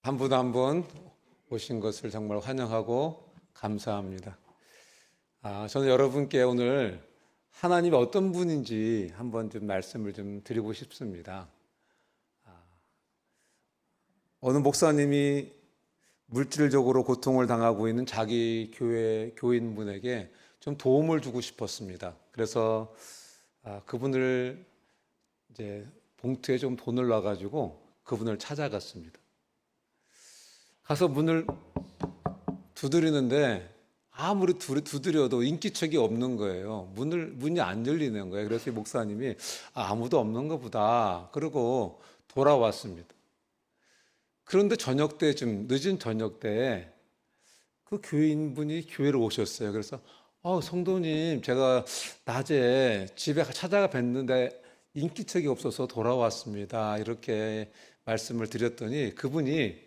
한 분 한 분 오신 것을 정말 환영하고 감사합니다. 저는 여러분께 오늘 하나님이 어떤 분인지 한번 좀 말씀을 좀 드리고 싶습니다. 어느 목사님이 물질적으로 고통을 당하고 있는 자기 교회 교인분에게 좀 도움을 주고 싶었습니다. 그래서 그분을 이제 봉투에 좀 돈을 놔가지고 그분을 찾아갔습니다. 가서 문을 두드리는데 아무리 두드려도 인기척이 없는 거예요. 문이 안 열리는 거예요. 그래서 이 목사님이 아무도 없는가 보다. 그러고 돌아왔습니다. 그런데 저녁 때쯤, 늦은 저녁 때에 그 교인분이 교회로 오셨어요. 그래서 성도님, 제가 낮에 집에 찾아가 뵀는데 인기척이 없어서 돌아왔습니다. 이렇게 말씀을 드렸더니 그분이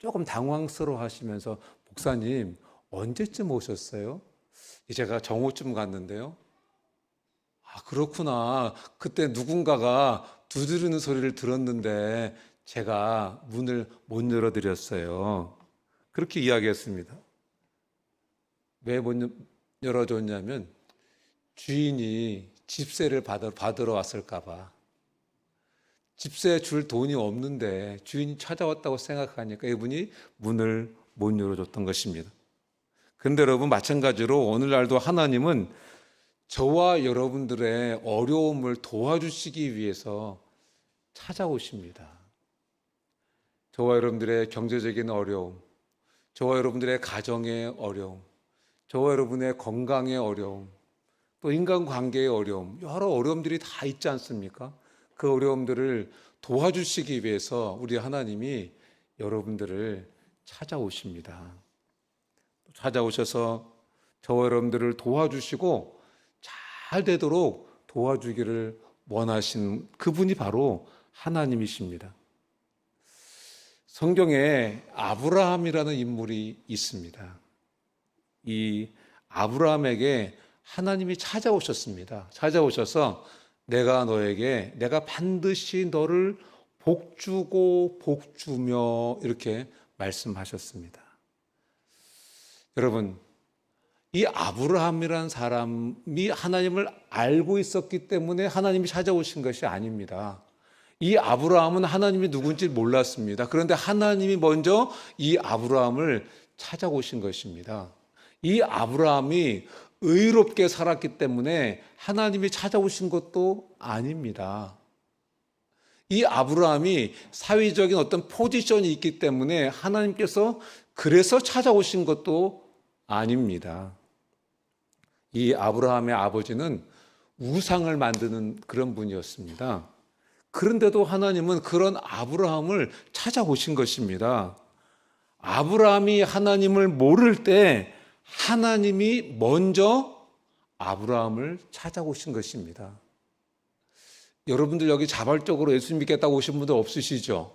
조금 당황스러워 하시면서 목사님 언제쯤 오셨어요? 제가 정오쯤 갔는데요. 그렇구나. 그때 누군가가 두드리는 소리를 들었는데 제가 문을 못 열어드렸어요. 그렇게 이야기했습니다. 왜 못 열어줬냐면 주인이 집세를 받으러 왔을까 봐. 집세 줄 돈이 없는데 주인이 찾아왔다고 생각하니까 이분이 문을 못 열어줬던 것입니다. 그런데 여러분, 마찬가지로 오늘날도 하나님은 저와 여러분들의 어려움을 도와주시기 위해서 찾아오십니다. 저와 여러분들의 경제적인 어려움, 저와 여러분들의 가정의 어려움, 저와 여러분의 건강의 어려움, 또 인간관계의 어려움, 여러 어려움들이 다 있지 않습니까? 그 어려움들을 도와주시기 위해서 우리 하나님이 여러분들을 찾아오십니다. 찾아오셔서 저와 여러분들을 도와주시고 잘 되도록 도와주기를 원하신 그분이 바로 하나님이십니다. 성경에 아브라함이라는 인물이 있습니다. 이 아브라함에게 하나님이 찾아오셨습니다. 찾아오셔서 내가 반드시 너를 복주고 복주며 이렇게 말씀하셨습니다. 여러분, 이 아브라함이라는 사람이 하나님을 알고 있었기 때문에 하나님이 찾아오신 것이 아닙니다. 이 아브라함은 하나님이 누군지 몰랐습니다. 그런데 하나님이 먼저 이 아브라함을 찾아오신 것입니다. 이 아브라함이 의롭게 살았기 때문에 하나님이 찾아오신 것도 아닙니다. 이 아브라함이 사회적인 어떤 포지션이 있기 때문에 하나님께서 그래서 찾아오신 것도 아닙니다. 이 아브라함의 아버지는 우상을 만드는 그런 분이었습니다. 그런데도 하나님은 그런 아브라함을 찾아오신 것입니다. 아브라함이 하나님을 모를 때 하나님이 먼저 아브라함을 찾아오신 것입니다. 여러분들 여기 자발적으로 예수 믿겠다고 오신 분들 없으시죠?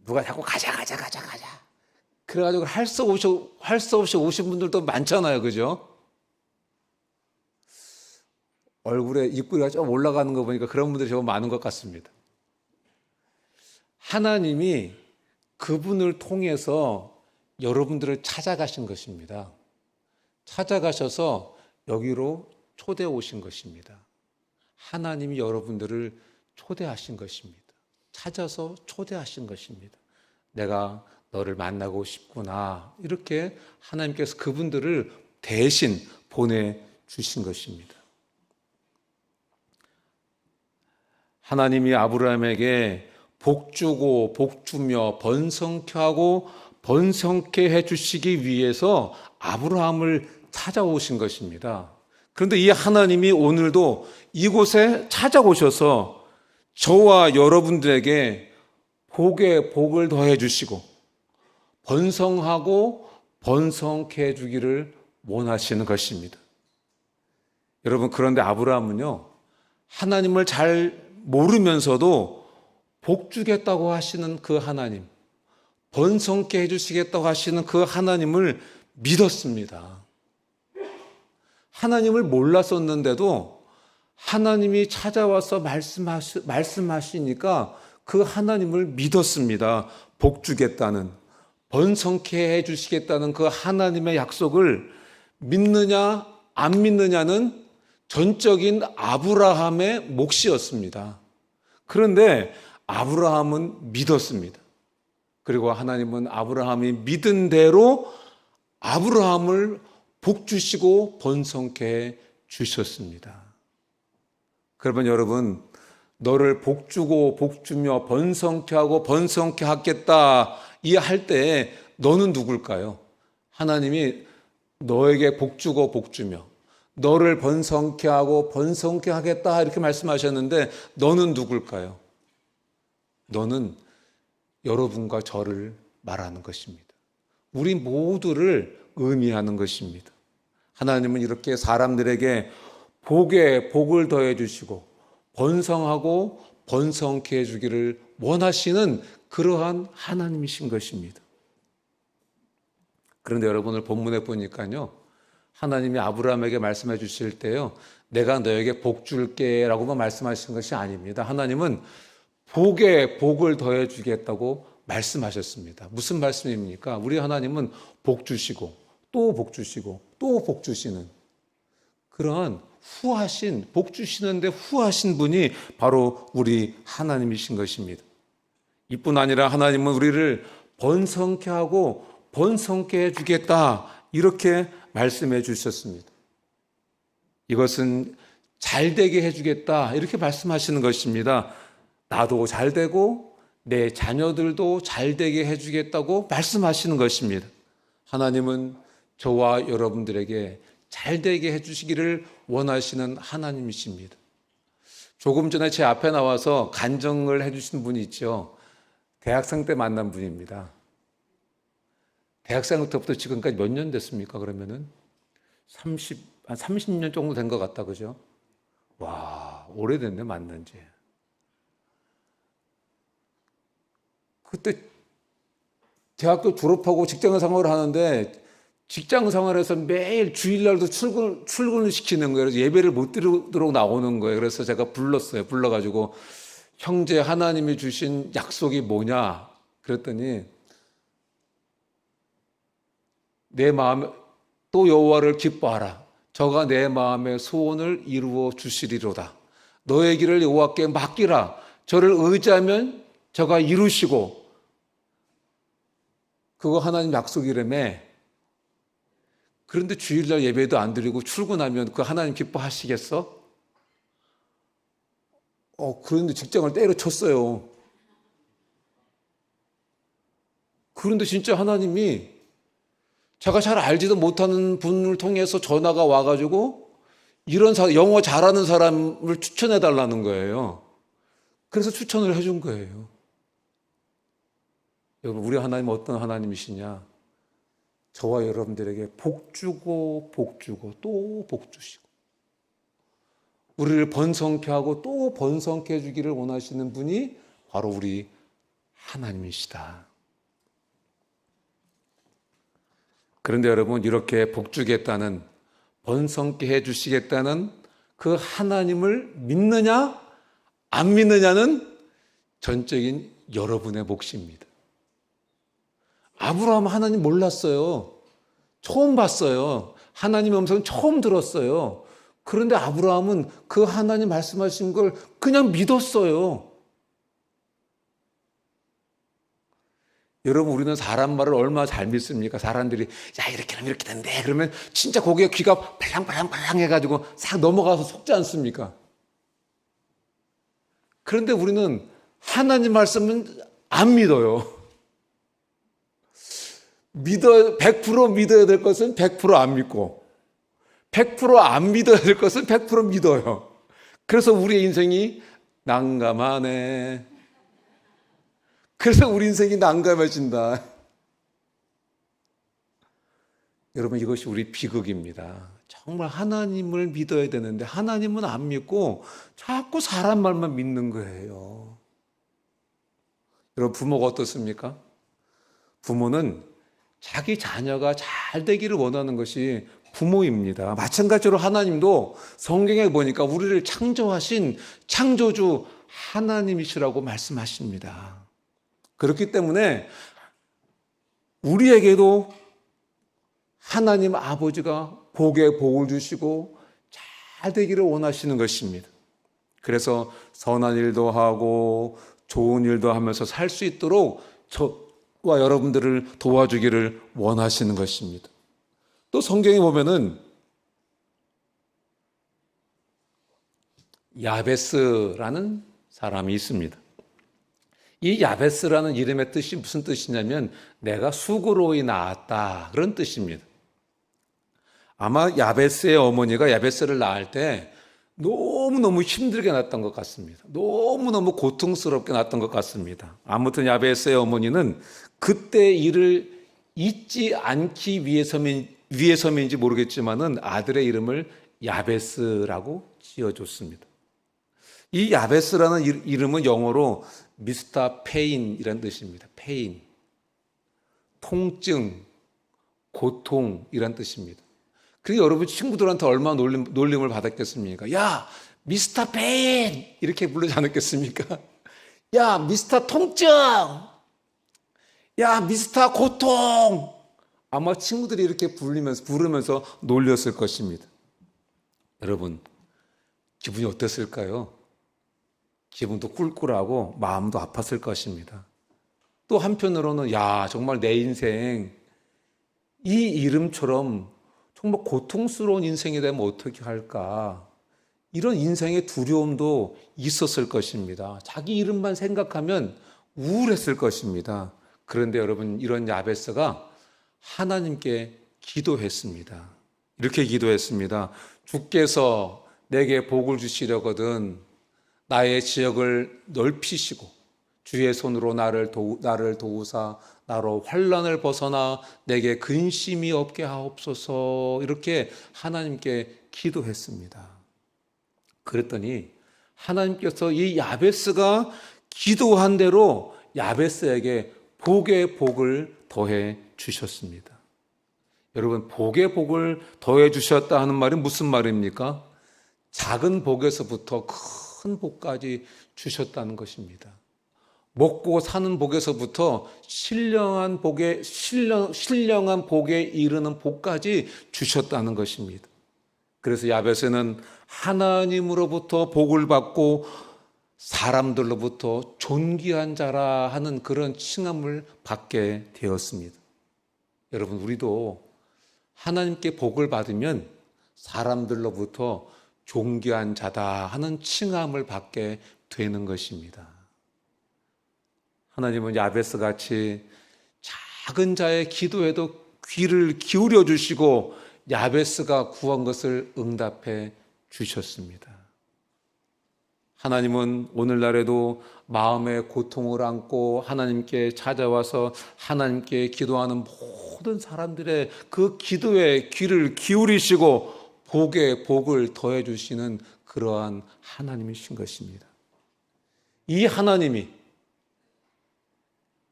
누가 자꾸 가자. 그래가지고 할 수 없이 오신 분들도 많잖아요. 그죠? 얼굴에 입꼬리가 좀 올라가는 거 보니까 그런 분들이 좀 많은 것 같습니다. 하나님이 그분을 통해서 여러분들을 찾아가신 것입니다. 찾아가셔서 여기로 초대해 오신 것입니다. 하나님이 여러분들을 초대하신 것입니다. 찾아서 초대하신 것입니다. 내가 너를 만나고 싶구나. 이렇게 하나님께서 그분들을 대신 보내주신 것입니다. 하나님이 아브라함에게 복주고 복주며 번성케 하고 번성케 해주시기 위해서 아브라함을 찾아오신 것입니다. 그런데 이 하나님이 오늘도 이곳에 찾아오셔서 저와 여러분들에게 복에 복을 더해 주시고 번성하고 번성케 해주기를 원하시는 것입니다. 여러분, 그런데 아브라함은요, 하나님을 잘 모르면서도 복 주겠다고 하시는 그 하나님, 번성케 해주시겠다고 하시는 그 하나님을 믿었습니다. 하나님을 몰랐었는데도 하나님이 찾아와서 말씀하시니까 그 하나님을 믿었습니다. 복 주겠다는, 번성케 해주시겠다는 그 하나님의 약속을 믿느냐 안 믿느냐는 전적인 아브라함의 몫이었습니다. 그런데 아브라함은 믿었습니다. 그리고 하나님은 아브라함이 믿은 대로 아브라함을 복 주시고 번성케 해 주셨습니다. 그러면 여러분, 너를 복 주고 복 주며 번성케 하고 번성케 하겠다 이 할 때 너는 누굴까요? 하나님이 너에게 복 주고 복 주며 너를 번성케 하고 번성케 하겠다 이렇게 말씀하셨는데 너는 누굴까요? 너는 여러분과 저를 말하는 것입니다. 우리 모두를 의미하는 것입니다. 하나님은 이렇게 사람들에게 복에 복을 더해 주시고 번성하고 번성케 해 주기를 원하시는 그러한 하나님이신 것입니다. 그런데 여러분을 본문에 보니까요, 하나님이 아브라함에게 말씀해 주실 때요, 내가 너에게 복 줄게 라고만 말씀하신 것이 아닙니다. 하나님은 복에 복을 더해 주겠다고 말씀하셨습니다. 무슨 말씀입니까? 우리 하나님은 복 주시고 또 복 주시고 또 복 주시는 그러한 후하신, 복 주시는데 후하신 분이 바로 우리 하나님이신 것입니다. 이뿐 아니라 하나님은 우리를 번성케 하고 번성케 해주겠다 이렇게 말씀해 주셨습니다. 이것은 잘되게 해주겠다 이렇게 말씀하시는 것입니다. 나도 잘되고 내 자녀들도 잘되게 해주겠다고 말씀하시는 것입니다. 하나님은 저와 여러분들에게 잘되게 해주시기를 원하시는 하나님이십니다. 조금 전에 제 앞에 나와서 간증을 해주신 분이 있죠. 대학생 때 만난 분입니다. 대학생 때부터 지금까지 몇 년 됐습니까? 그러면은 한 30년 정도 된 것 같다, 그죠? 와, 오래됐네, 만난 지. 그때 대학교 졸업하고 직장 생활을 하는데 직장 생활에서 매일 주일날도 출근을 시키는 거예요. 그래서 예배를 못 드리도록 나오는 거예요. 그래서 제가 불렀어요. 불러가지고 형제 하나님이 주신 약속이 뭐냐? 그랬더니 내 마음에 또 여호와를 기뻐하라. 저가 내 마음의 소원을 이루어 주시리로다. 너의 길을 여호와께 맡기라. 저를 의지하면 저가 이루시고 그거 하나님 약속이라며. 그런데 주일날 예배도 안 드리고 출근하면 그 하나님 기뻐하시겠어? 그런데 직장을 때려쳤어요. 그런데 진짜 하나님이 제가 잘 알지도 못하는 분을 통해서 전화가 와가지고 이런 영어 잘하는 사람을 추천해 달라는 거예요. 그래서 추천을 해준 거예요. 여러분, 우리 하나님은 어떤 하나님이시냐? 저와 여러분들에게 복 주고 또 복 주시고 우리를 번성케 하고 또 번성케 해주기를 원하시는 분이 바로 우리 하나님이시다. 그런데 여러분, 이렇게 복 주겠다는, 번성케 해주시겠다는 그 하나님을 믿느냐 안 믿느냐는 전적인 여러분의 몫입니다. 아브라함은 하나님 몰랐어요. 처음 봤어요. 하나님의 음성은 처음 들었어요. 그런데 아브라함은 그 하나님 말씀하신 걸 그냥 믿었어요. 여러분, 우리는 사람 말을 얼마나 잘 믿습니까? 사람들이 야 이렇게 하면 이렇게 된대 그러면 진짜 거기에 귀가 발랑발랑 해가지고 싹 넘어가서 속지 않습니까? 그런데 우리는 하나님 말씀은 안 믿어요. 100% 믿어야 될 것은 100% 안 믿고 100%안 믿어야 될 것은 100% 믿어요. 그래서 우리의 인생이 난감하네. 그래서 우리 인생이 난감해진다. 여러분, 이것이 우리 비극입니다. 정말 하나님을 믿어야 되는데 하나님은 안 믿고 자꾸 사람 말만 믿는 거예요. 여러분, 부모가 어떻습니까? 부모는 자기 자녀가 잘 되기를 원하는 것이 부모입니다. 마찬가지로 하나님도 성경에 보니까 우리를 창조하신 창조주 하나님이시라고 말씀하십니다. 그렇기 때문에 우리에게도 하나님 아버지가 복에 복을 주시고 잘 되기를 원하시는 것입니다. 그래서 선한 일도 하고 좋은 일도 하면서 살 수 있도록 저와 여러분들을 도와주기를 원하시는 것입니다. 또 성경에 보면은 야베스라는 사람이 있습니다. 이 야베스라는 이름의 뜻이 무슨 뜻이냐면 내가 수고로이 낳았다 그런 뜻입니다. 아마 야베스의 어머니가 야베스를 낳을 때 너무너무 힘들게 낳았던 것 같습니다. 너무너무 고통스럽게 낳았던 것 같습니다. 아무튼 야베스의 어머니는 그때 일을 잊지 않기 위해서인지 모르겠지만은 아들의 이름을 야베스라고 지어줬습니다. 이 야베스라는 이름은 영어로 미스터 페인이라는 뜻입니다. 페인, 통증, 고통이란 뜻입니다. 그러니까 여러분 친구들한테 얼마나 놀림을 받았겠습니까? 야, 미스터 페인! 이렇게 부르지 않았겠습니까? 야, 미스터 통증! 야, 미스터 고통! 아마 친구들이 이렇게 부르면서 놀렸을 것입니다. 여러분, 기분이 어땠을까요? 기분도 꿀꿀하고 마음도 아팠을 것입니다. 또 한편으로는 야, 정말 내 인생 이 이름처럼 정말 고통스러운 인생이 되면 어떻게 할까? 이런 인생의 두려움도 있었을 것입니다. 자기 이름만 생각하면 우울했을 것입니다. 그런데 여러분, 이런 야베스가 하나님께 기도했습니다. 이렇게 기도했습니다. 주께서 내게 복을 주시려거든 나의 지역을 넓히시고 주의 손으로 나를 도우사 나로 환난을 벗어나 내게 근심이 없게 하옵소서. 이렇게 하나님께 기도했습니다. 그랬더니 하나님께서 이 야베스가 기도한 대로 야베스에게 복의 복을 더해 주셨습니다. 여러분, 복의 복을 더해 주셨다 하는 말이 무슨 말입니까? 작은 복에서부터 큰 복까지 주셨다는 것입니다. 먹고 사는 복에서부터 신령한 복에 이르는 복까지 주셨다는 것입니다. 그래서 야베스는 하나님으로부터 복을 받고 사람들로부터 존귀한 자라 하는 그런 칭함을 받게 되었습니다. 여러분, 우리도 하나님께 복을 받으면 사람들로부터 존귀한 자다 하는 칭함을 받게 되는 것입니다. 하나님은 야베스같이 작은 자의 기도에도 귀를 기울여 주시고 야베스가 구한 것을 응답해 주셨습니다. 하나님은 오늘날에도 마음의 고통을 안고 하나님께 찾아와서 하나님께 기도하는 모든 사람들의 그 기도에 귀를 기울이시고 복에 복을 더해 주시는 그러한 하나님이신 것입니다. 이 하나님이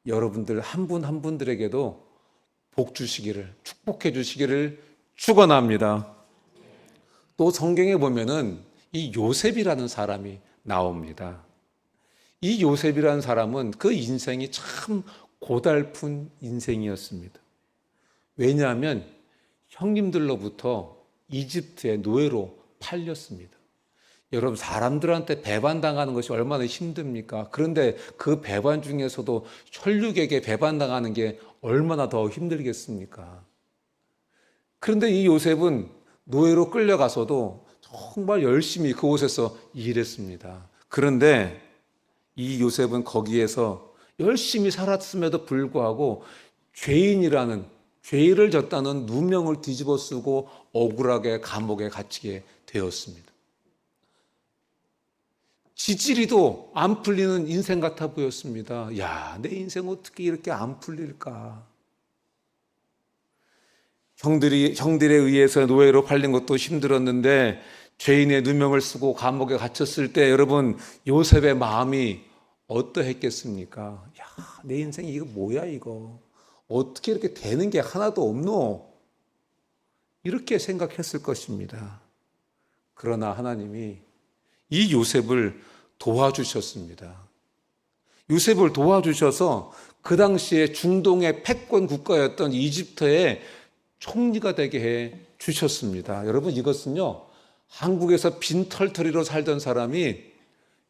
여러분들 한 분 한 분들에게도 복 주시기를, 축복해 주시기를 축원합니다. 또 성경에 보면은 이 요셉이라는 사람이 나옵니다. 이 요셉이라는 사람은 그 인생이 참 고달픈 인생이었습니다. 왜냐하면 형님들로부터 이집트의 노예로 팔렸습니다. 여러분, 사람들한테 배반당하는 것이 얼마나 힘듭니까? 그런데 그 배반 중에서도 혈육에게 배반당하는 게 얼마나 더 힘들겠습니까? 그런데 이 요셉은 노예로 끌려가서도 정말 열심히 그곳에서 일했습니다. 그런데 이 요셉은 거기에서 열심히 살았음에도 불구하고 죄인이라는, 죄를 졌다는 누명을 뒤집어 쓰고 억울하게 감옥에 갇히게 되었습니다. 지지리도 안 풀리는 인생 같아 보였습니다. 야, 내 인생 어떻게 이렇게 안 풀릴까? 형들에 의해서 노예로 팔린 것도 힘들었는데 죄인의 누명을 쓰고 감옥에 갇혔을 때 여러분, 요셉의 마음이 어떠했겠습니까? 야, 내 인생 이거 뭐야 이거? 어떻게 이렇게 되는 게 하나도 없노? 이렇게 생각했을 것입니다. 그러나 하나님이 이 요셉을 도와주셨습니다. 요셉을 도와주셔서 그 당시에 중동의 패권 국가였던 이집트의 총리가 되게 해 주셨습니다. 여러분, 이것은요, 한국에서 빈털터리로 살던 사람이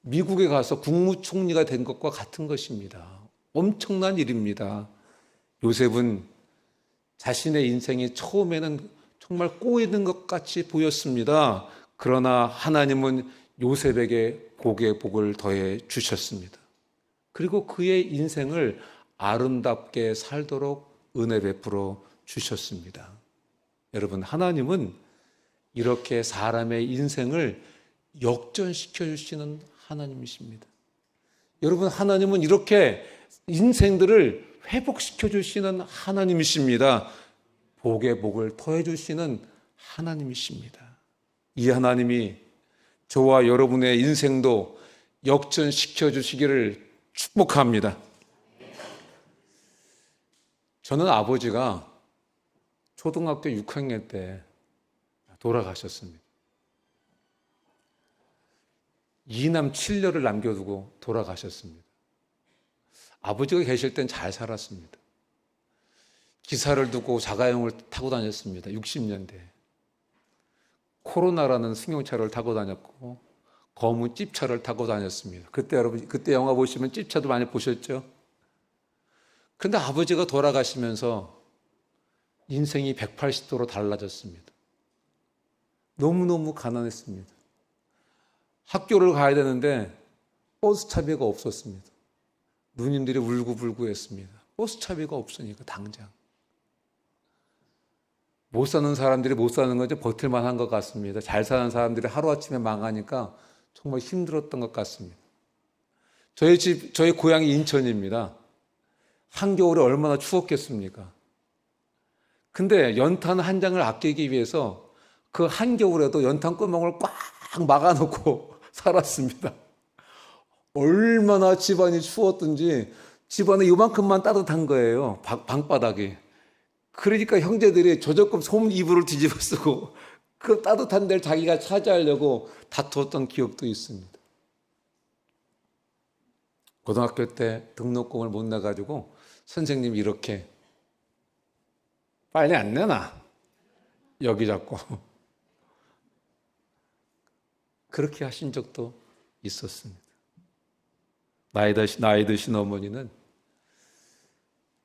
미국에 가서 국무총리가 된 것과 같은 것입니다. 엄청난 일입니다. 요셉은 자신의 인생이 처음에는 정말 꼬이는 것 같이 보였습니다. 그러나 하나님은 요셉에게 복의 복을 더해 주셨습니다. 그리고 그의 인생을 아름답게 살도록 은혜 베풀어 주셨습니다. 여러분, 하나님은 이렇게 사람의 인생을 역전시켜 주시는 하나님이십니다. 여러분, 하나님은 이렇게 인생들을 회복시켜 주시는 하나님이십니다. 복의 복을 더해 주시는 하나님이십니다. 이 하나님이 저와 여러분의 인생도 역전시켜 주시기를 축복합니다. 저는 아버지가 초등학교 6학년 때 돌아가셨습니다. 2남 7녀를 남겨두고 돌아가셨습니다. 아버지가 계실 땐 잘 살았습니다. 기사를 두고 자가용을 타고 다녔습니다. 60년대. 코로나라는 승용차를 타고 다녔고 검은 찝차를 타고 다녔습니다. 그때 여러분, 그때 영화 보시면 찝차도 많이 보셨죠? 근데 아버지가 돌아가시면서 인생이 180도로 달라졌습니다. 너무너무 가난했습니다. 학교를 가야 되는데 버스 차비가 없었습니다. 누님들이 울고불고했습니다. 버스 차비가 없으니까 당장. 못 사는 사람들이 못 사는 거지 버틸만 한 것 같습니다. 잘 사는 사람들이 하루아침에 망하니까 정말 힘들었던 것 같습니다. 저희 고향이 인천입니다. 한겨울에 얼마나 추웠겠습니까? 근데 연탄 한 장을 아끼기 위해서 그 한겨울에도 연탄 구멍을 꽉 막아놓고 살았습니다. 얼마나 집안이 추웠든지 집안에 이만큼만 따뜻한 거예요. 방바닥이. 그러니까 형제들이 저조금 솜 이불을 뒤집어 쓰고 그 따뜻한 데를 자기가 차지하려고 다투었던 기억도 있습니다. 고등학교 때 등록금을 못 내가지고 선생님이 이렇게 빨리 안 내놔. 여기 잡고. 그렇게 하신 적도 있었습니다. 나이 드신 어머니는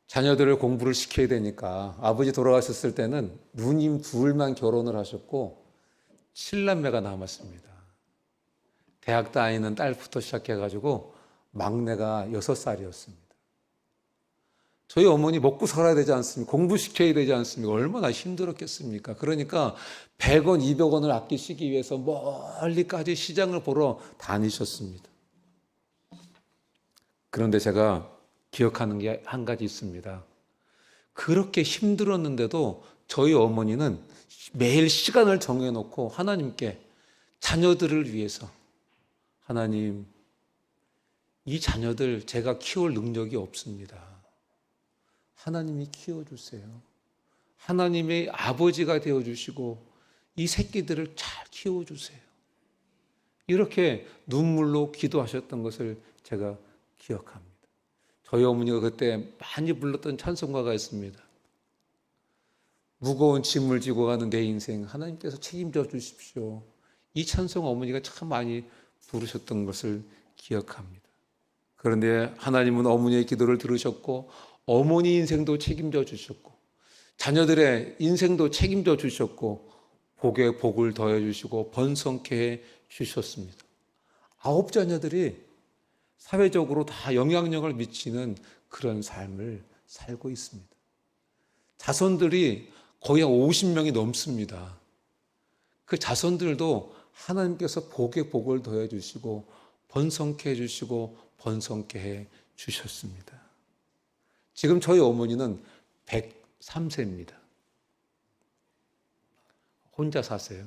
자녀들을 공부를 시켜야 되니까 아버지 돌아가셨을 때는 누님 둘만 결혼을 하셨고 7남매가 남았습니다. 대학 다니는 딸부터 시작해가지고 막내가 6살이었습니다. 저희 어머니 먹고 살아야 되지 않습니까? 공부시켜야 되지 않습니까? 얼마나 힘들었겠습니까? 그러니까 100원, 200원을 아끼시기 위해서 멀리까지 시장을 보러 다니셨습니다. 그런데 제가 기억하는 게 한 가지 있습니다. 그렇게 힘들었는데도 저희 어머니는 매일 시간을 정해놓고 하나님께 자녀들을 위해서 하나님, 이 자녀들 제가 키울 능력이 없습니다. 하나님이 키워주세요. 하나님의 아버지가 되어주시고 이 새끼들을 잘 키워주세요. 이렇게 눈물로 기도하셨던 것을 제가 기억합니다. 저희 어머니가 그때 많이 불렀던 찬송가가 있습니다. 무거운 짐을 지고 가는 내 인생 하나님께서 책임져 주십시오. 이 찬송 어머니가 참 많이 부르셨던 것을 기억합니다. 그런데 하나님은 어머니의 기도를 들으셨고 어머니 인생도 책임져 주셨고 자녀들의 인생도 책임져 주셨고 복에 복을 더해 주시고 번성케 해 주셨습니다. 9자녀들이 사회적으로 다 영향력을 미치는 그런 삶을 살고 있습니다. 자손들이 거의 50명이 넘습니다. 그 자손들도 하나님께서 복에 복을 더해 주시고 번성케 해 주시고 번성케 해 주셨습니다. 지금 저희 어머니는 103세입니다. 혼자 사세요.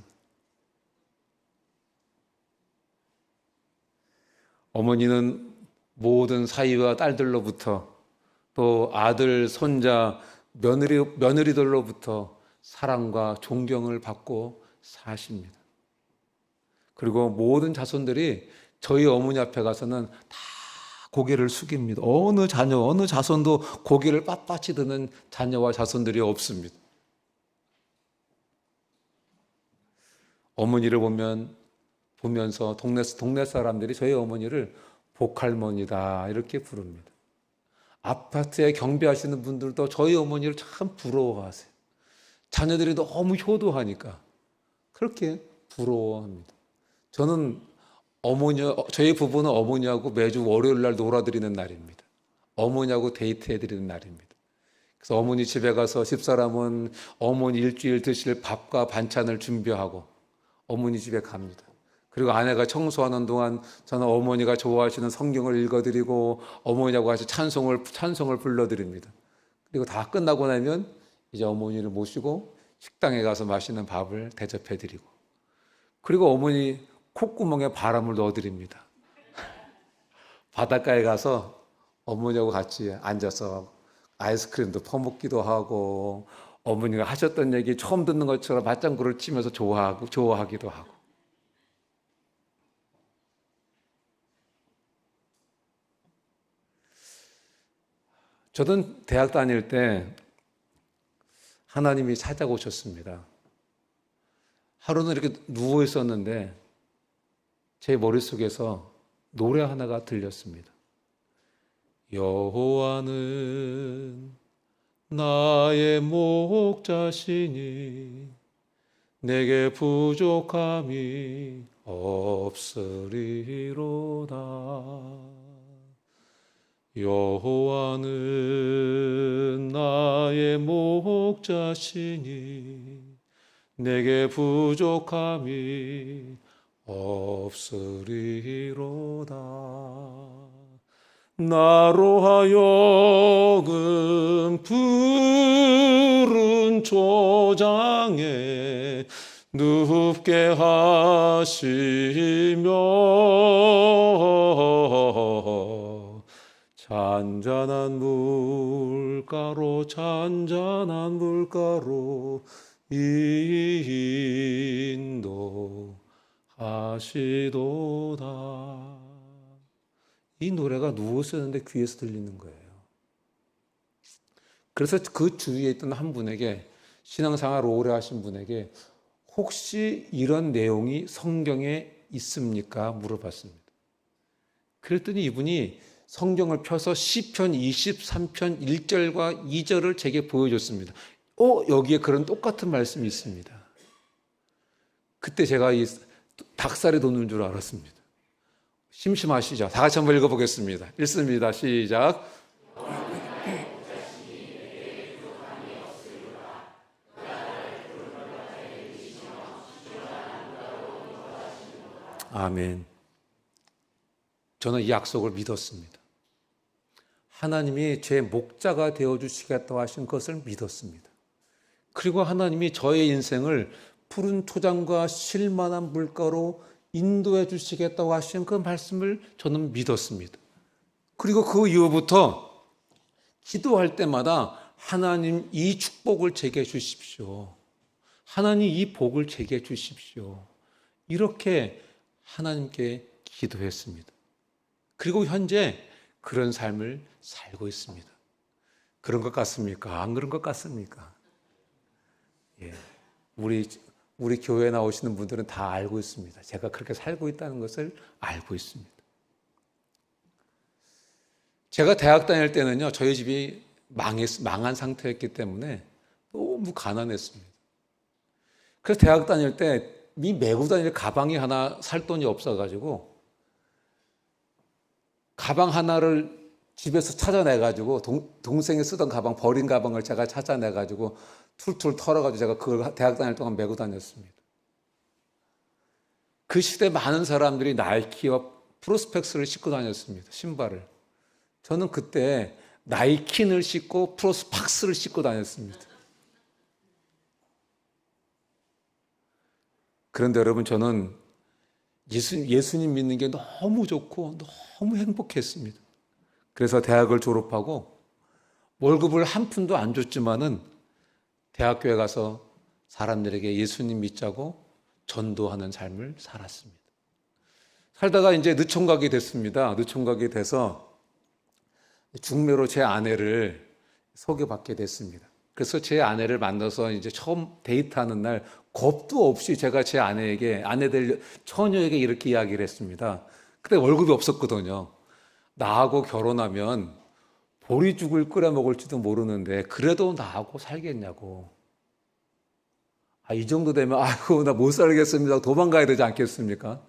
어머니는 모든 사위와 딸들로부터 또 아들, 손자, 며느리들로부터 사랑과 존경을 받고 사십니다. 그리고 모든 자손들이 저희 어머니 앞에 가서는 다 고개를 숙입니다. 어느 자녀, 어느 자손도 고개를 빳빳이 드는 자녀와 자손들이 없습니다. 어머니를 보면서 동네 사람들이 저희 어머니를 복할머니다 이렇게 부릅니다. 아파트에 경비하시는 분들도 저희 어머니를 참 부러워하세요. 자녀들이 너무 효도하니까 그렇게 부러워합니다. 저희 부부는 어머니하고 매주 월요일 날 놀아드리는 날입니다. 어머니하고 데이트해드리는 날입니다. 그래서 어머니 집에 가서 집사람은 어머니 일주일 드실 밥과 반찬을 준비하고 어머니 집에 갑니다. 그리고 아내가 청소하는 동안 저는 어머니가 좋아하시는 성경을 읽어드리고 어머니하고 같이 찬송을 불러드립니다. 그리고 다 끝나고 나면 이제 어머니를 모시고 식당에 가서 맛있는 밥을 대접해드리고 그리고 어머니 콧구멍에 바람을 넣어드립니다. 바닷가에 가서 어머니하고 같이 앉아서 아이스크림도 퍼먹기도 하고 어머니가 하셨던 얘기 처음 듣는 것처럼 맞장구를 치면서 좋아하기도 하고 저는 대학 다닐 때 하나님이 찾아오셨습니다. 하루는 이렇게 누워 있었는데 제 머릿속에서 노래 하나가 들렸습니다. 여호와는 나의 목자시니 내게 부족함이 없으리로다. 여호와는 나의 목자시니 내게 부족함이 없으리로다. 나로 하여금 푸른 초장에 눕게 하시며 잔잔한 물가로 인도하시도다. 이 노래가 누웠었는데 귀에서 들리는 거예요. 그래서 그 주위에 있던 한 분에게, 신앙생활 오래 하신 분에게 혹시 이런 내용이 성경에 있습니까? 물어봤습니다. 그랬더니 이분이 성경을 펴서 시편 23편 1절과 2절을 제게 보여줬습니다. 여기에 그런 똑같은 말씀이 있습니다. 그때 제가 이 닭살이 돋는 줄 알았습니다. 심심하시죠? 다 같이 한번 읽어보겠습니다. 읽습니다. 시작. 아멘. 저는 이 약속을 믿었습니다. 하나님이 제 목자가 되어주시겠다고 하신 것을 믿었습니다. 그리고 하나님이 저의 인생을 푸른 초장과 쉴만한 물가로 인도해 주시겠다고 하신 그 말씀을 저는 믿었습니다. 그리고 그 이후부터 기도할 때마다 하나님 이 축복을 제게 주십시오. 하나님 이 복을 제게 주십시오. 이렇게 하나님께 기도했습니다. 그리고 현재 그런 삶을 살고 있습니다. 그런 것 같습니까? 안 그런 것 같습니까? 예. 우리 교회에 나오시는 분들은 다 알고 있습니다. 제가 그렇게 살고 있다는 것을 알고 있습니다. 제가 대학 다닐 때는요, 저희 집이 망한 상태였기 때문에 너무 가난했습니다. 그래서 대학 다닐 때 이 메고 다닐 가방이 하나 살 돈이 없어가지고 가방 하나를 집에서 찾아내가지고 동생이 쓰던 가방, 버린 가방을 제가 찾아내가지고 툴툴 털어가지고 제가 그걸 대학 다닐 동안 메고 다녔습니다. 그 시대 많은 사람들이 나이키와 프로스펙스를 신고 다녔습니다. 신발을. 저는 그때 나이킨을 신고 프로스팍스를 신고 다녔습니다. 그런데 여러분, 저는 예수님 믿는 게 너무 좋고 너무 행복했습니다. 그래서 대학을 졸업하고 월급을 한 푼도 안 줬지만은 대학교에 가서 사람들에게 예수님 믿자고 전도하는 삶을 살았습니다. 살다가 이제 늦총각이 됐습니다. 늦총각이 돼서 중매로 제 아내를 소개받게 됐습니다. 그래서 제 아내를 만나서 이제 처음 데이트하는 날 겁도 없이 제가 제 아내에게, 아내 될 처녀에게 이렇게 이야기를 했습니다. 그때 월급이 없었거든요. 나하고 결혼하면 보리죽을 끓여 먹을지도 모르는데 그래도 나하고 살겠냐고. 이 정도 되면 아이고 나 못 살겠습니다. 도망가야 되지 않겠습니까?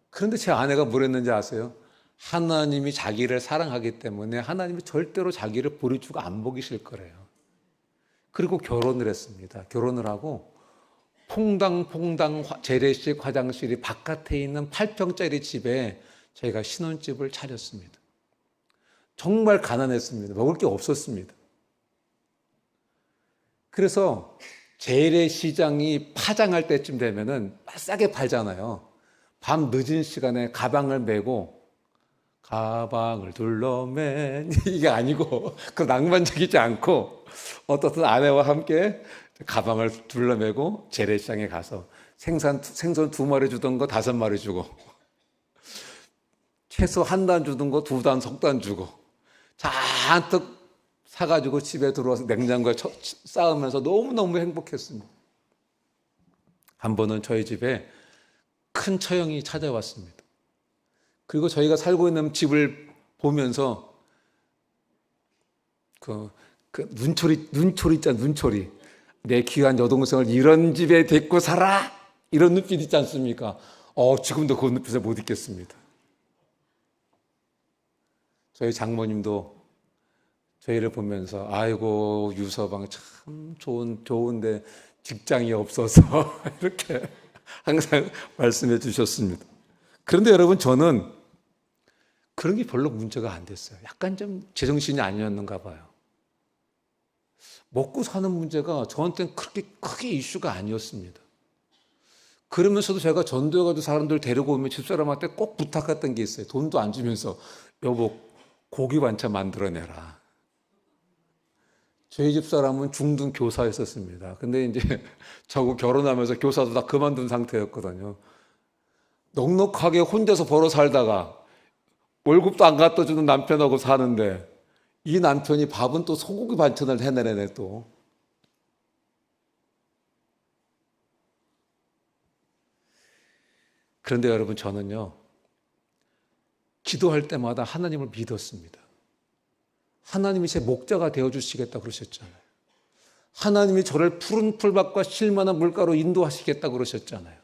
그런데 제 아내가 뭘 했는지 아세요? 하나님이 자기를 사랑하기 때문에 하나님이 절대로 자기를 보리죽 안 먹이실 거래요. 그리고 결혼을 했습니다. 결혼을 하고 퐁당퐁당 재래식 화장실이 바깥에 있는 8평짜리 집에 저희가 신혼집을 차렸습니다. 정말 가난했습니다. 먹을 게 없었습니다. 그래서 재래시장이 파장할 때쯤 되면은 싸게 팔잖아요. 밤 늦은 시간에 가방을 메고 가방을 둘러맨 이게 아니고 그 낭만적이지 않고 어떻든 아내와 함께 가방을 둘러매고 재래시장에 가서 생선 2마리 주던 거 5마리 주고 채소 1단 주던 거 2단, 석단 주고 잔뜩 사가지고 집에 들어와서 냉장고에 쌓으면서 너무너무 행복했습니다. 한 번은 저희 집에 큰 처형이 찾아왔습니다. 그리고 저희가 살고 있는 집을 보면서 그 눈초리 있잖아, 눈초리. 내 귀한 여동생을 이런 집에 데리고 살아! 이런 눈빛 있지 않습니까? 지금도 그 눈빛을 못 잊겠습니다. 저희 장모님도 저희를 보면서 아이고 유서방 참 좋은데 직장이 없어서 이렇게 항상 말씀해 주셨습니다. 그런데 여러분 저는 그런 게 별로 문제가 안 됐어요. 약간 좀 제정신이 아니었는가 봐요. 먹고 사는 문제가 저한테는 그렇게 크게 이슈가 아니었습니다. 그러면서도 제가 전도해가지고 사람들 데리고 오면 집사람한테 꼭 부탁했던 게 있어요. 돈도 안 주면서 여보 고기 반찬 만들어내라. 저희 집사람은 중등 교사였었습니다. 근데 이제 저하고 결혼하면서 교사도 다 그만둔 상태였거든요. 넉넉하게 혼자서 벌어 살다가 월급도 안 갖다 주는 남편하고 사는데 이 남편이 밥은 또 소고기 반찬을 해내네 또. 그런데 여러분 저는요. 기도할 때마다 하나님을 믿었습니다. 하나님이 제 목자가 되어주시겠다 그러셨잖아요. 하나님이 저를 푸른 풀밭과 쉴만한 물가로 인도하시겠다 그러셨잖아요.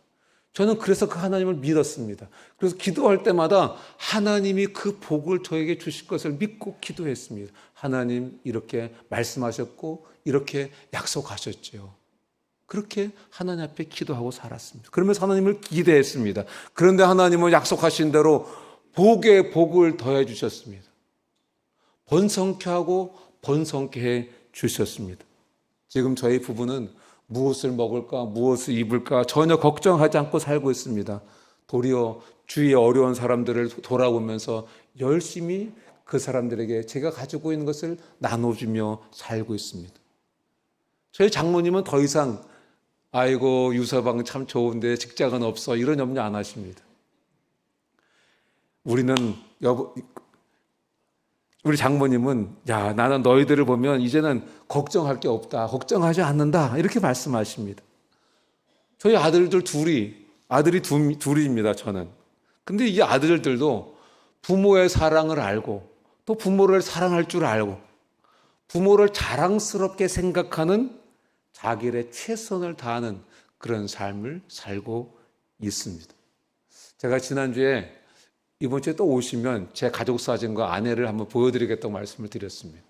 저는 그래서 그 하나님을 믿었습니다. 그래서 기도할 때마다 하나님이 그 복을 저에게 주실 것을 믿고 기도했습니다. 하나님 이렇게 말씀하셨고 이렇게 약속하셨죠. 그렇게 하나님 앞에 기도하고 살았습니다. 그러면서 하나님을 기대했습니다. 그런데 하나님은 약속하신 대로 복에 복을 더해 주셨습니다. 번성케 하고 번성케 해 주셨습니다. 지금 저희 부부는 무엇을 먹을까, 무엇을 입을까 전혀 걱정하지 않고 살고 있습니다. 도리어 주위의 어려운 사람들을 돌아보면서 열심히 그 사람들에게 제가 가지고 있는 것을 나눠주며 살고 있습니다. 저희 장모님은 더 이상 아이고 유서방 참 좋은데 직장은 없어 이런 염려 안 하십니다. 우리 장모님은 야 나는 너희들을 보면 이제는 걱정할 게 없다. 걱정하지 않는다. 이렇게 말씀하십니다. 저희 아들들 아들이 둘입니다. 저는. 근데 이 아들들도 부모의 사랑을 알고 또 부모를 사랑할 줄 알고 부모를 자랑스럽게 생각하는 자기의 최선을 다하는 그런 삶을 살고 있습니다. 제가 지난주에 이번 주에 또 오시면 제 가족 사진과 아내를 한번 보여드리겠다고 말씀을 드렸습니다.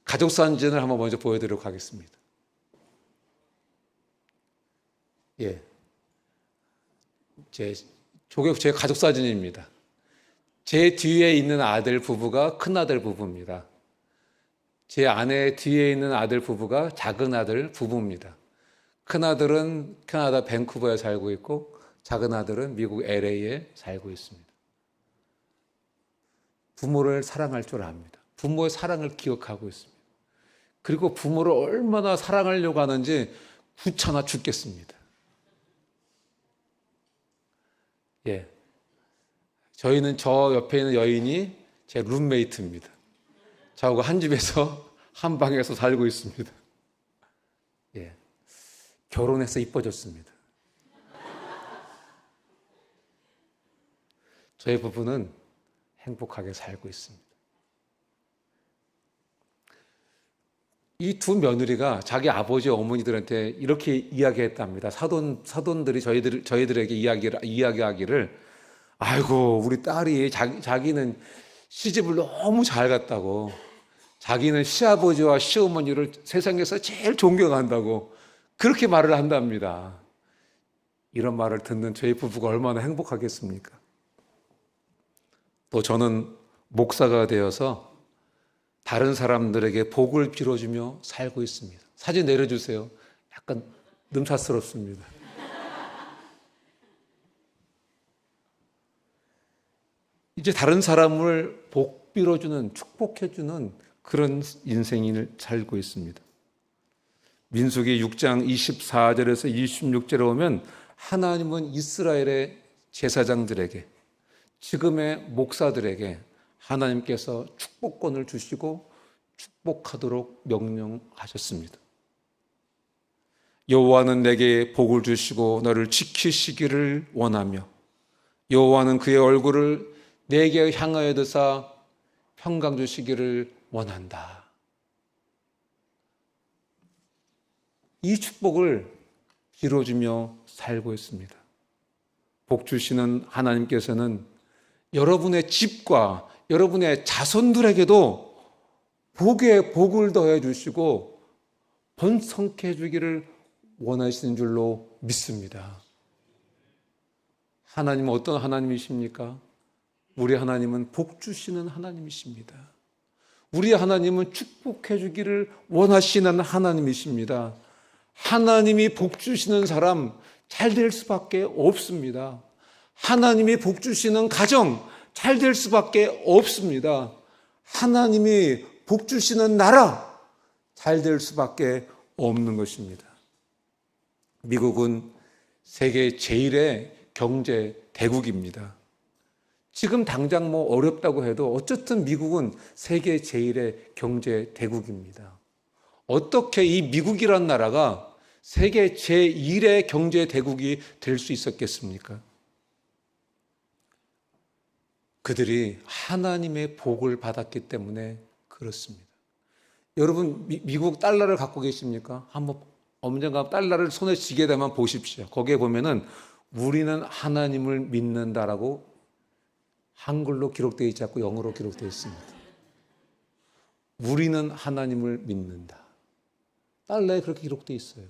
가족 사진을 한번 먼저 보여드리도록 하겠습니다. 예. 제 가족 사진입니다. 제 뒤에 있는 아들 부부가 큰 아들 부부입니다. 제 아내 뒤에 있는 아들 부부가 작은 아들 부부입니다. 큰 아들은 캐나다 밴쿠버에 살고 있고 작은 아들은 미국 LA에 살고 있습니다. 부모를 사랑할 줄 압니다. 부모의 사랑을 기억하고 있습니다. 그리고 부모를 얼마나 사랑하려고 하는지 귀찮아 죽겠습니다. 예. 저희는 저 옆에 있는 여인이 제 룸메이트입니다. 저하고 한 집에서 한 방에서 살고 있습니다. 예. 결혼해서 이뻐졌습니다. 저희 부부는 행복하게 살고 있습니다. 이 두 며느리가 자기 아버지 어머니들한테 이렇게 이야기했답니다. 사돈들이 저희들에게 이야기하기를, 아이고 우리 딸이 자기는 시집을 너무 잘 갔다고, 자기는 시아버지와 시어머니를 세상에서 제일 존경한다고 그렇게 말을 한답니다. 이런 말을 듣는 저희 부부가 얼마나 행복하겠습니까? 또 저는 목사가 되어서 다른 사람들에게 복을 빌어주며 살고 있습니다. 사진 내려주세요. 약간 능차스럽습니다. 이제 다른 사람을 복 빌어주는, 축복해주는 그런 인생을 살고 있습니다. 민수기 6장 24절에서 26절에 오면 하나님은 이스라엘의 제사장들에게, 지금의 목사들에게 하나님께서 축복권을 주시고 축복하도록 명령하셨습니다. 여호와는 내게 복을 주시고 너를 지키시기를 원하며 여호와는 그의 얼굴을 내게 향하여 드사 평강 주시기를 원한다. 이 축복을 빌어주며 살고 있습니다. 복 주시는 하나님께서는 여러분의 집과 여러분의 자손들에게도 복에 복을 더해 주시고 번성케 해주기를 원하시는 줄로 믿습니다. 하나님은 어떤 하나님이십니까? 우리 하나님은 복 주시는 하나님이십니다. 우리 하나님은 축복해 주기를 원하시는 하나님이십니다. 하나님이 복 주시는 사람 잘 될 수밖에 없습니다. 하나님이 복 주시는 가정 잘 될 수밖에 없습니다. 하나님이 복 주시는 나라 잘 될 수밖에 없는 것입니다. 미국은 세계 제1의 경제 대국입니다. 지금 당장 뭐 어렵다고 해도 어쨌든 미국은 세계 제1의 경제 대국입니다. 어떻게 이 미국이란 나라가 세계 제1의 경제 대국이 될 수 있었겠습니까? 그들이 하나님의 복을 받았기 때문에 그렇습니다. 여러분 미국 달러를 갖고 계십니까? 한번 언젠가 달러를 손에 쥐게 되면 보십시오. 거기에 보면은 우리는 하나님을 믿는다라고 한글로 기록되어 있지 않고 영어로 기록되어 있습니다. 우리는 하나님을 믿는다. 달러에 그렇게 기록되어 있어요.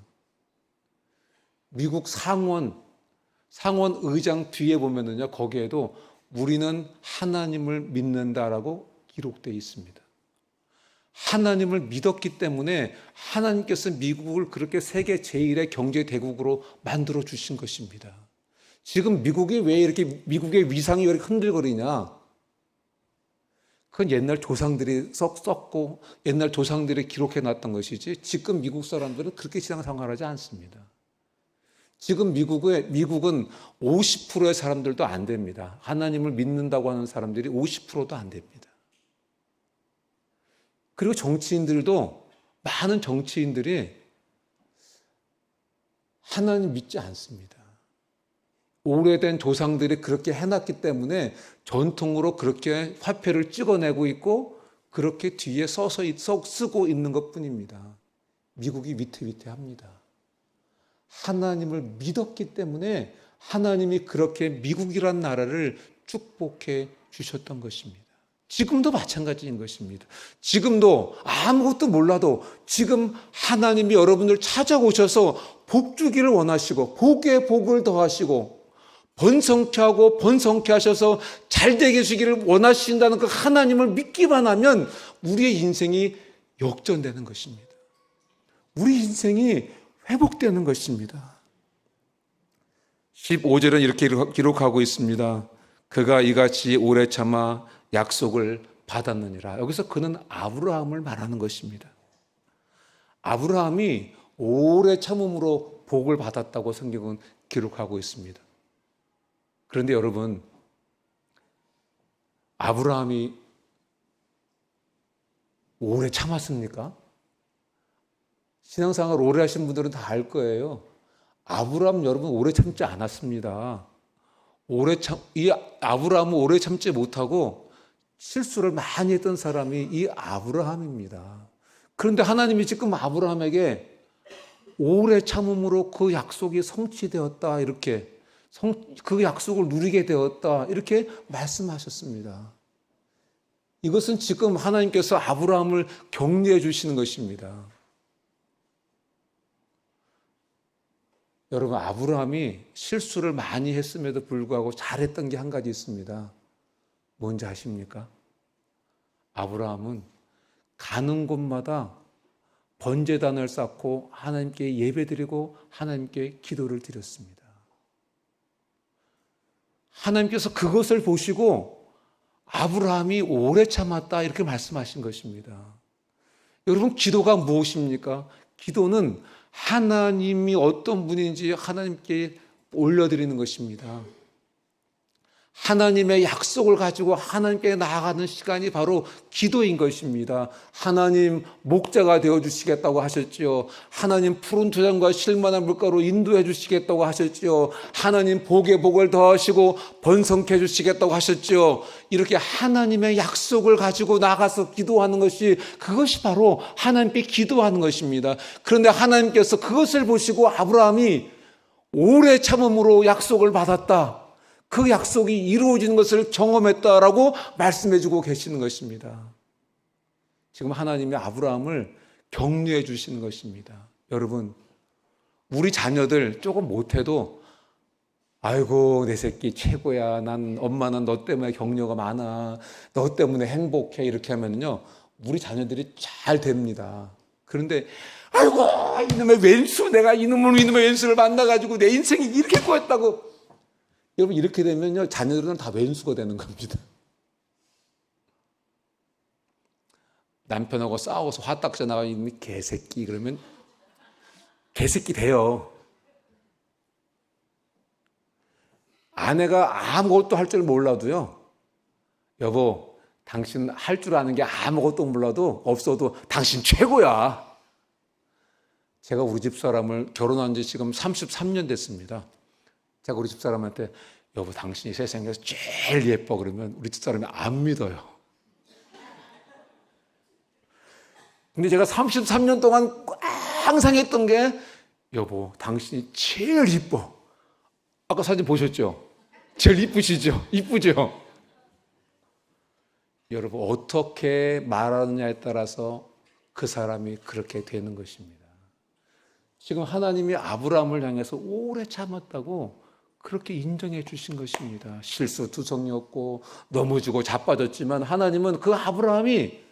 미국 상원 의장 뒤에 보면은요, 거기에도 우리는 하나님을 믿는다라고 기록되어 있습니다. 하나님을 믿었기 때문에 하나님께서 미국을 그렇게 세계 제1의 경제 대국으로 만들어 주신 것입니다. 지금 미국이 왜 이렇게 미국의 위상이 왜 이렇게 흔들거리냐? 그건 옛날 조상들이 썼고 옛날 조상들이 기록해 놨던 것이지 지금 미국 사람들은 그렇게 신앙생활하지 않습니다. 지금 미국은 50%의 사람들도 안 됩니다. 하나님을 믿는다고 하는 사람들이 50%도 안 됩니다. 그리고 정치인들도 많은 정치인들이 하나님 믿지 않습니다. 오래된 조상들이 그렇게 해놨기 때문에 전통으로 그렇게 화폐를 찍어내고 있고 그렇게 뒤에 쓰고 있는 것뿐입니다. 미국이 위태위태합니다. 하나님을 믿었기 때문에 하나님이 그렇게 미국이란 나라를 축복해 주셨던 것입니다. 지금도 마찬가지인 것입니다. 지금도 아무것도 몰라도 지금 하나님이 여러분들 찾아오셔서 복 주기를 원하시고 복에 복을 더하시고 번성케 하고 번성케 하셔서 잘되게 해주기를 원하신다는 그 하나님을 믿기만 하면 우리의 인생이 역전되는 것입니다. 우리 인생이 회복되는 것입니다. 15절은 이렇게 기록하고 있습니다. 그가 이같이 오래 참아 약속을 받았느니라. 여기서 그는 아브라함을 말하는 것입니다. 아브라함이 오래 참음으로 복을 받았다고 성경은 기록하고 있습니다. 그런데 여러분, 아브라함이 오래 참았습니까? 신앙생활 오래 하신 분들은 다 알 거예요. 아브라함 여러분 오래 참지 않았습니다. 이 아브라함은 오래 참지 못하고 실수를 많이 했던 사람이 이 아브라함입니다. 그런데 하나님이 지금 아브라함에게 오래 참음으로 그 약속이 성취되었다, 이렇게 그 약속을 누리게 되었다, 이렇게 말씀하셨습니다. 이것은 지금 하나님께서 아브라함을 격려해 주시는 것입니다. 여러분, 아브라함이 실수를 많이 했음에도 불구하고 잘했던 게 한 가지 있습니다. 뭔지 아십니까? 아브라함은 가는 곳마다 번제단을 쌓고 하나님께 예배드리고 하나님께 기도를 드렸습니다. 하나님께서 그것을 보시고 아브라함이 오래 참았다, 이렇게 말씀하신 것입니다. 여러분, 기도가 무엇입니까? 기도는 하나님이 어떤 분인지 하나님께 올려드리는 것입니다. 하나님의 약속을 가지고 하나님께 나아가는 시간이 바로 기도인 것입니다. 하나님 목자가 되어주시겠다고 하셨지요. 하나님 푸른 토장과 실만한 물가로 인도해 주시겠다고 하셨지요. 하나님 복에 복을 더하시고 번성케 해주시겠다고 하셨지요. 이렇게 하나님의 약속을 가지고 나가서 기도하는 것이, 그것이 바로 하나님께 기도하는 것입니다. 그런데 하나님께서 그것을 보시고 아브라함이 오래 참음으로 약속을 받았다, 그 약속이 이루어지는 것을 경험했다라고 말씀해 주고 계시는 것입니다. 지금 하나님이 아브라함을 격려해 주시는 것입니다. 여러분, 우리 자녀들 조금 못해도 아이고 내 새끼 최고야, 난 엄마는 너 때문에 격려가 많아, 너 때문에 행복해, 이렇게 하면요 우리 자녀들이 잘 됩니다. 그런데 아이고 이놈의 왼수, 내가 이놈의 왼수를 만나가지고 내 인생이 이렇게 꼬였다고, 여러분 이렇게 되면요 자녀들은 다 왼수가 되는 겁니다. 남편하고 싸워서 화딱지 나가 있는 개새끼, 그러면 개새끼 돼요. 아내가 아무것도 할 줄 몰라도요, 여보 당신 할 줄 아는 게 아무것도 몰라도 없어도 당신 최고야. 제가 우리 집 사람을 결혼한 지 지금 33년 됐습니다. 제가 우리 집사람한테 여보 당신이 세상에서 제일 예뻐 그러면 우리 집사람이 안 믿어요. 근데 제가 33년 동안 항상 했던 게 여보 당신이 제일 이뻐. 아까 사진 보셨죠? 제일 이쁘시죠? 이쁘죠? 여러분 어떻게 말하느냐에 따라서 그 사람이 그렇게 되는 것입니다. 지금 하나님이 아브라함을 향해서 오래 참았다고 그렇게 인정해 주신 것입니다. 실수투성이었고 넘어지고 자빠졌지만 하나님은 그 아브라함이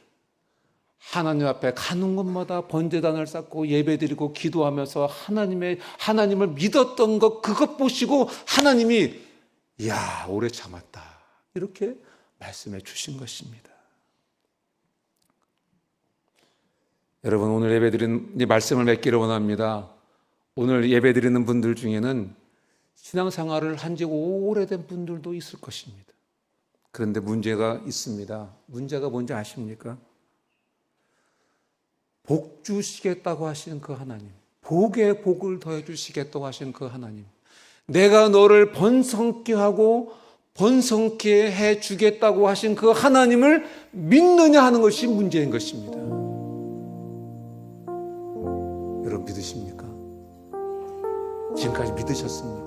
하나님 앞에 가는 곳마다 번제단을 쌓고 예배드리고 기도하면서 하나님을 믿었던 것, 그것 보시고 하나님이 이야 오래 참았다, 이렇게 말씀해 주신 것입니다. 여러분 오늘 예배드리는 이 말씀을 맺기를 원합니다. 오늘 예배드리는 분들 중에는 신앙생활을 한 지 오래된 분들도 있을 것입니다. 그런데 문제가 있습니다. 문제가 뭔지 아십니까? 복 주시겠다고 하시는 그 하나님, 복에 복을 더해 주시겠다고 하시는 그 하나님, 내가 너를 번성케 하고 번성케 해 주겠다고 하신 그 하나님을 믿느냐 하는 것이 문제인 것입니다. 여러분 믿으십니까? 지금까지 믿으셨습니까?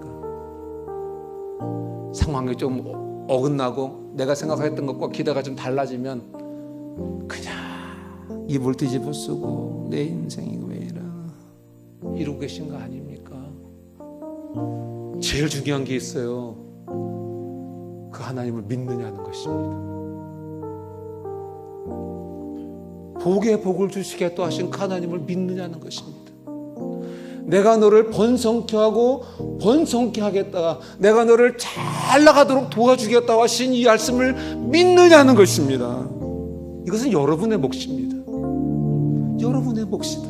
상황이 좀 어긋나고 내가 생각했던 것과 기대가 좀 달라지면 그냥 이불 뒤집어 쓰고 내 인생이 왜 이러고 계신 거 아닙니까? 제일 중요한 게 있어요. 그 하나님을 믿느냐는 것입니다. 복에 복을 주시겠다 하신 그 하나님을 믿느냐는 것입니다. 내가 너를 번성케 하고 번성케 하겠다, 내가 너를 잘 나가도록 도와주겠다 하신 이 말씀을 믿느냐는 것입니다. 이것은 여러분의 몫입니다. 여러분의 몫이다.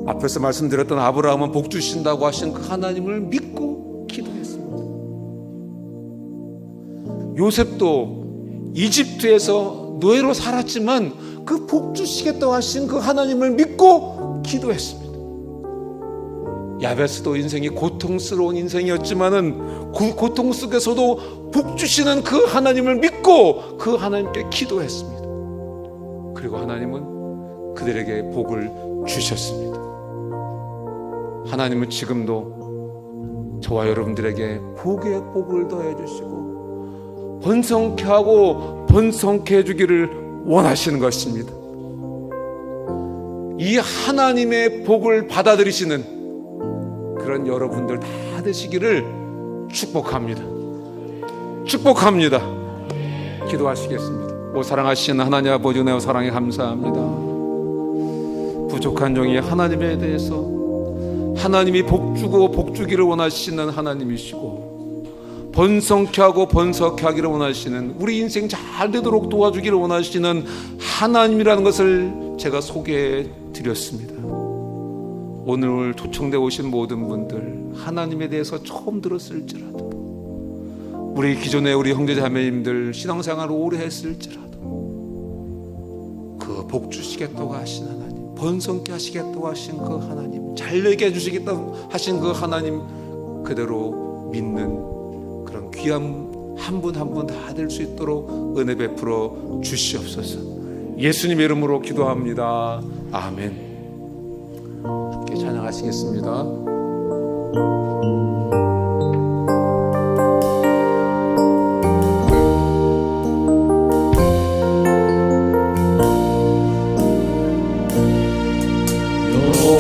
앞에서 말씀드렸던 아브라함은 복 주신다고 하신 그 하나님을 믿고 기도했습니다. 요셉도 이집트에서 노예로 살았지만 그 복 주시겠다고 하신 그 하나님을 믿고 기도했습니다. 야베스도 인생이 고통스러운 인생이었지만은 그 고통 속에서도 복 주시는 그 하나님을 믿고 그 하나님께 기도했습니다. 그리고 하나님은 그들에게 복을 주셨습니다. 하나님은 지금도 저와 여러분들에게 복의 복을 더해 주시고 번성케 하고 번성케 해주기를 원하시는 것입니다. 이 하나님의 복을 받아들이시는 그런 여러분들 다 되시기를 축복합니다. 축복합니다. 기도하시겠습니다. 오 사랑하시는 하나님 아버지, 은혜와 사랑에 감사합니다. 부족한 종이 하나님에 대해서 하나님이 복주고 복주기를 원하시는 하나님이시고 번성케 하고 번성케 하기를 원하시는, 우리 인생 잘 되도록 도와주기를 원하시는 하나님이라는 것을 제가 소개해 드렸습니다. 오늘 초청되어 오신 모든 분들, 하나님에 대해서 처음 들었을지라도, 우리 기존에 우리 형제자매님들 신앙생활을 오래 했을지라도 그 복 주시겠다고 하신 하나님, 번성케 하시겠다고 하신 그 하나님, 잘되게 해주시겠다고 하신 그 하나님 그대로 믿는 그런 귀한 한 분 한 분 다 될 수 있도록 은혜 베풀어 주시옵소서. 예수님의 이름으로 기도합니다. 아멘. 함께 찬양하시겠습니다.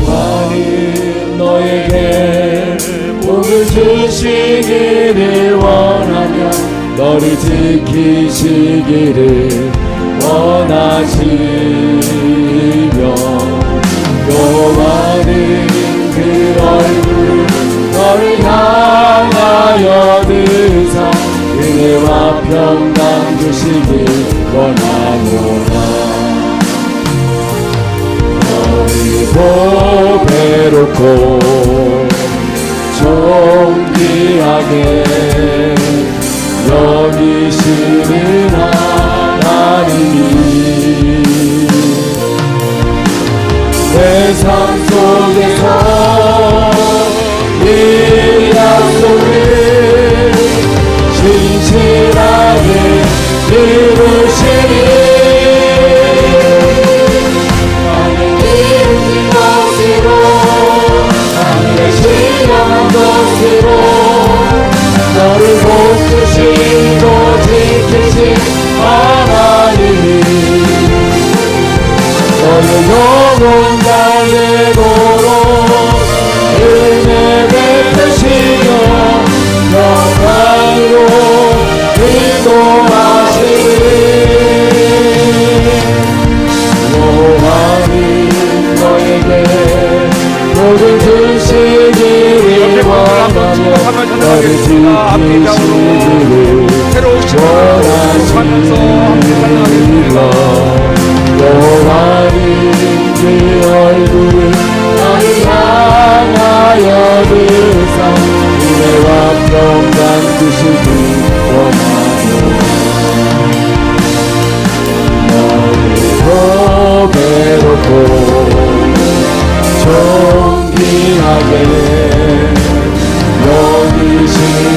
여호와는 너에게 복을 주시기를 원하며 너를 지키시기를 원하시며, 여호와는 그 얼굴 너를 향하여 드사 은혜와 평강 주시길 원하노라. 너를 보배롭고 존귀하게 여기시는 하나님이 세상 속에서 이 약속을 신실하게 이루시니 하늘이 웃는 것으로 하늘의 신령한 것으로 너를 복주시고 지키신 하나님이 너의 영혼 달래도록 은혜 베푸시며 평강으로 인도하시니, 여호와는 너에게 복을 주시기를 원하며 너를 지키시기를 원하시니라. 여호와는 그 얼굴을 너를 향하여 드사 은혜와 평강 주시길 원하노라. 너를 보배롭고 존귀하게 여기시는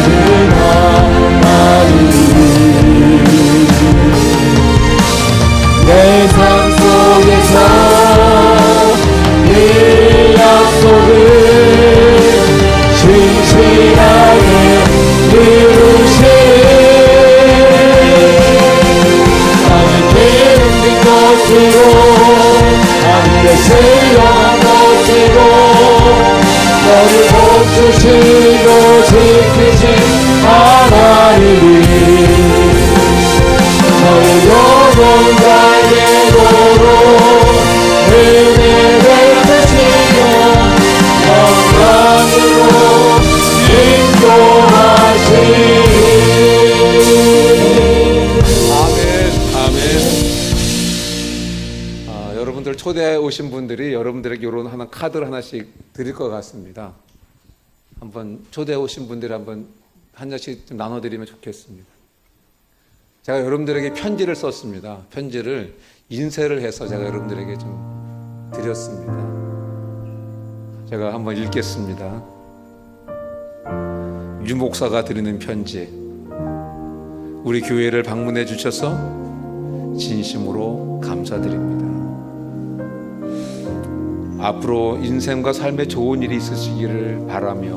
하나님이 내 삶 속에서 이 약속을 신실하게 이루시니 하늘 기름진 것으로 하늘의 신령한 것으로 너를 복주시고 지키신 하나님이 너의 영혼 달래도록 은혜 베푸시며 평강으로 인도하시니. 아멘, 아멘. 여러분들 초대해 오신 분들이 여러분들에게 이런 하나 카드를 하나씩 드릴 것 같습니다. 한번 초대해 오신 분들 한번 한 장씩 좀 나눠드리면 좋겠습니다. 제가 여러분들에게 편지를 썼습니다. 편지를 인쇄를 해서 제가 여러분들에게 좀 드렸습니다. 제가 한번 읽겠습니다. 유 목사가 드리는 편지. 우리 교회를 방문해 주셔서 진심으로 감사드립니다. 앞으로 인생과 삶에 좋은 일이 있으시기를 바라며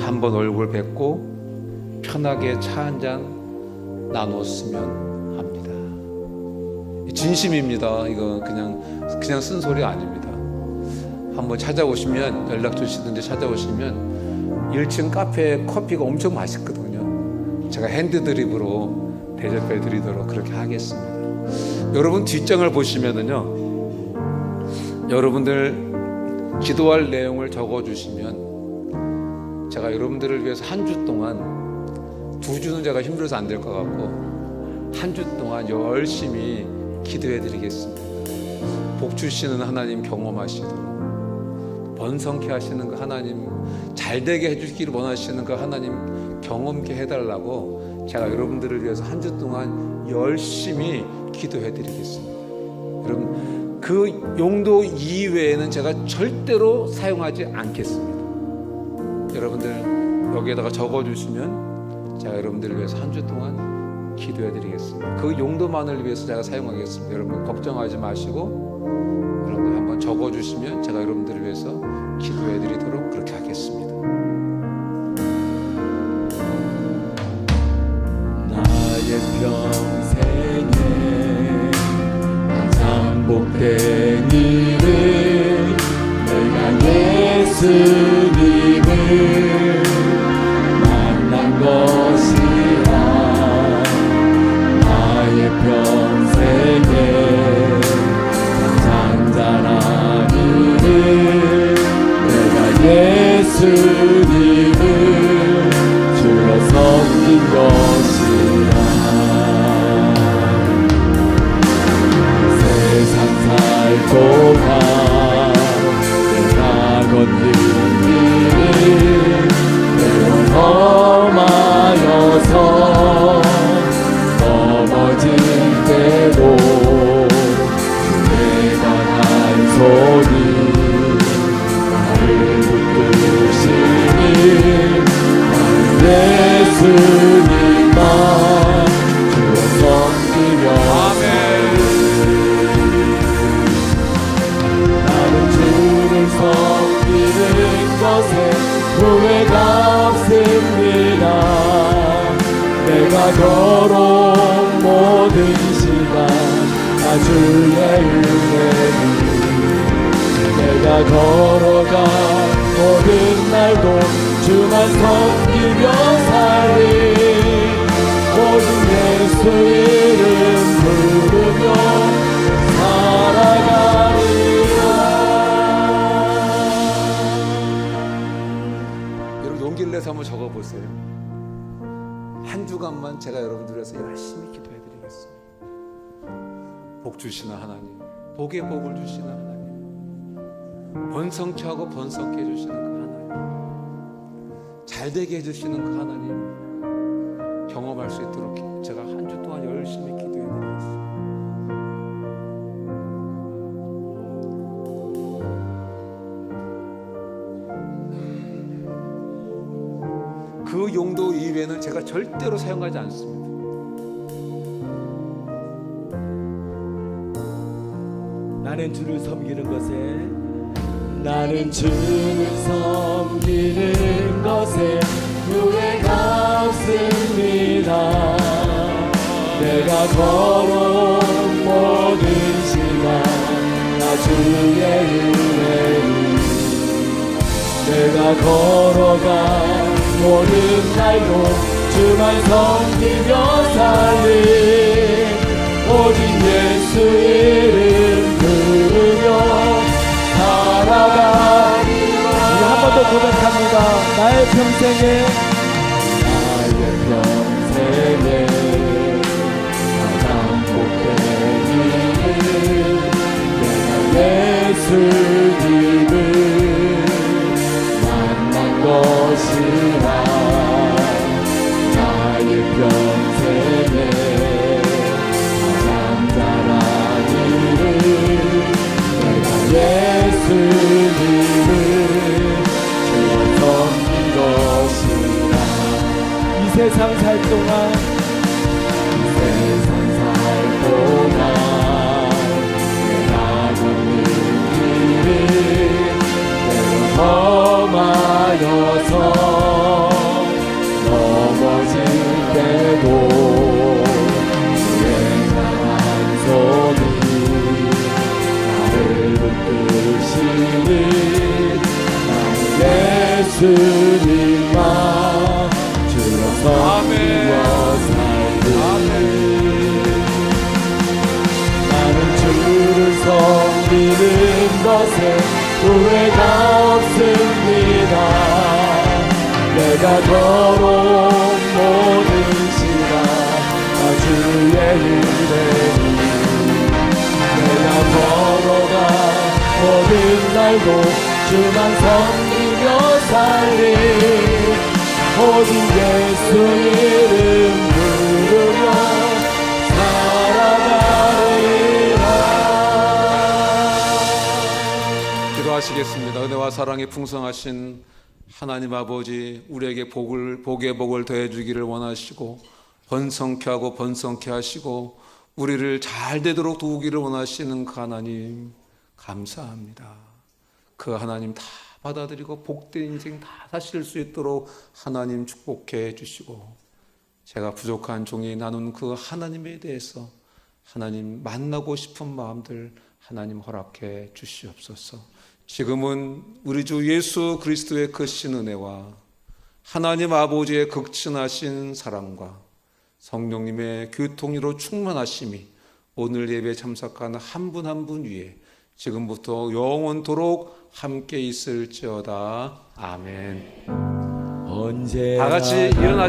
한번 얼굴 뵙고 편하게 차 한잔 나눴으면 합니다. 진심입니다. 이거 그냥 쓴 소리 아닙니다. 한번 찾아오시면 연락 주시든지 찾아오시면 1층 카페 커피가 엄청 맛있거든요. 제가 핸드드립으로 대접해 드리도록 그렇게 하겠습니다. 여러분 뒷장을 보시면은요, 여러분들 기도할 내용을 적어 주시면 제가 여러분들을 위해서 한 주 동안, 2주는 제가 힘들어서 안 될 것 같고 한 주 동안 열심히 기도해 드리겠습니다. 복 주시는 하나님 경험하시도록, 번성케 하시는 그 하나님, 잘되게 해주시기를 원하시는 그 하나님 경험케 해달라고 제가 여러분들을 위해서 한 주 동안 열심히 기도해 드리겠습니다. 여러분, 그 용도 이외에는 제가 절대로 사용하지 않겠습니다. 여러분들 여기에다가 적어주시면 제가 여러분들을 위해서 한 주 동안 기도해 드리겠습니다. 그 용도만을 위해서 제가 사용하겠습니다. 여러분 걱정하지 마시고 여러분들 한번 적어주시면 제가 여러분들을 위해서 기도해 드리도록 그렇게 하겠습니다. 나의 평생에 가장 복된 일은 내가 예수님을 만난 것이라. 나의 평생에 가장 잘한 일은 내가 예수님을 주로 섬긴 것이라. 세상 살 동안 내가 걷는 길이 때론 험하여서 넘어질 때도 주의 강한 손이 나를 붙드시니 나는 예수님만 주로 섬기며 나는 주를 섬기는 것에 후회가 없습니다. 내가 걸어온 모든 시간 다 주의 은혜니, 내가 걸어간 모든 날도 주만 섬기며 살리. 오직 예수 이름 부르며 살아가리라. 여러분 용기를 내서 한번 적어보세요. 한 주간만 제가 여러분들을 위해서 열심히 기도해 드리겠습니다. 복 주시는 하나님, 복의 복을 주시는 하나님, 번성케 하고 번성케 해주시는 그 하나님, 잘되게 해주시는 그 하나님 경험할 수 있도록 제가 한 주 동안 열심히 기도해 드리겠습니다. 그 용도 이외에는 제가 절대로 사용하지 않습니다. 나는 주를 섬기는 것에 나는 주를 섬기는 것에 후회가 없습니다. 내가 걸어온 모든 시간 다 주의 은혜니, 내가 걸어간 모든 날도 주만 섬기며 살리. 오직 예수 이름 부르며 살아가리라. 한 번 더 고백합니다. 나의 평생에 가장 복된 일은 내가 예수님을 만난 것이라. 나의 평생에 주님만 주로 섬기며 살리 나는 주를 섬기는 것에 후회가 없습니다. 내가 걸어온 모든 시간 다 주의 은혜니 내가 걸어가 모든 날도 주만 섬기며 살리 오직 예수 이름 부르며 살아가리라. 기도하시겠습니다. 은혜와 사랑이 풍성하신 하나님 아버지, 우리에게 복의 복을 더해주기를 원하시고 번성케 하고 번성케 하시고 우리를 잘 되도록 도우기를 원하시는 그 하나님 감사합니다. 그 하나님 다 받아들이고 복된 인생 다 사실 수 있도록 하나님 축복해 주시고 제가 부족한 종이 나눈 그 하나님에 대해서 하나님 만나고 싶은 마음들 하나님 허락해 주시옵소서. 지금은 우리 주 예수 그리스도의 크신 은혜와 하나님 아버지의 극진하신 사랑과 성령님의 교통으로 충만하심이 오늘 예배에 참석하는 한 분 한 분 위에 지금부터 영원토록 함께 있을지어다. 아멘. 언제 다 같이 일어나시겠습니다.